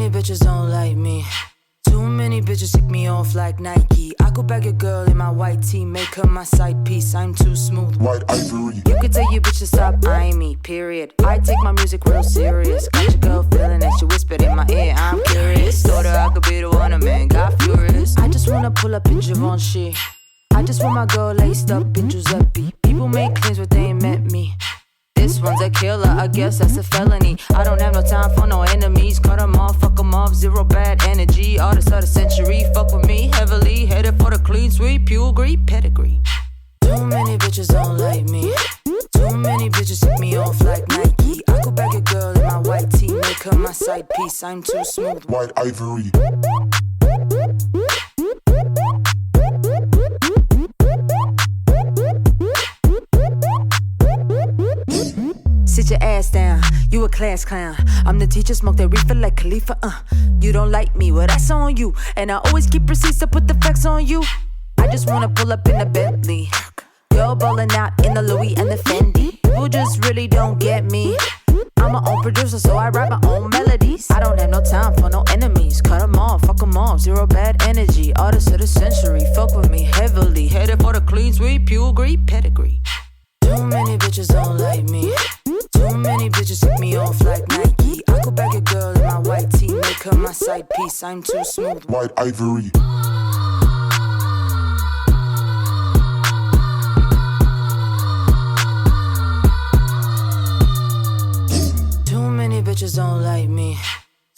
many bitches don't like me. Too many bitches tick me off like Nike. I could bag a girl in my white tee, make her my side piece. I'm too smooth. White ivory. You could tell your bitch to stop eyeing me, period. I take my music real serious. Got your girl feeling it, she whispered in my ear. I'm curious. Told her I could be the one, a man got furious. I just wanna pull up in Givenchy. I just want my girl laced up in Giuseppe. People make claims but they ain't met me. This one's a killer, I guess that's a felony. I don't have no time for no enemies. Cut them off, fuck them off, zero bad energy. Artist of the century, fuck with me heavily. Headed for the clean sweep, pedigree, pedigree. Too many bitches don't like me. Too many bitches tick me off like Nike. I could bag a girl in my white tee, make her my side piece. I'm too smooth. White ivory. Sit your ass down, you a class clown. I'm the teacher, smoke that reefer like Khalifa. You don't like me, well that's on you. And I always keep receipts to put the facts on you. I just wanna pull up in a Bentley. Girl ballin' out in the Louis and the Fendi. People just really don't get me. I'm my own producer, so I write my own melodies. I don't have no time for no enemies. Cut them off, fuck them off, zero bad energy. Artist of the century, fuck with me heavily. Headed for the clean sweep, pedigree, pedigree. Too many bitches don't like me. Too many bitches tick me off like Nike. I could bag a girl in my white tee, make her my side piece. I'm too smooth. White ivory. Too many bitches don't like me.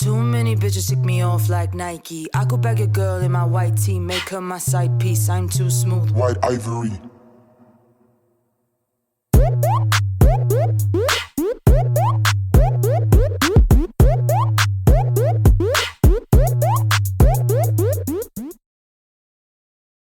Too many bitches tick me off like Nike. I could bag a girl in my white tee, make her my side piece. I'm too smooth. White ivory.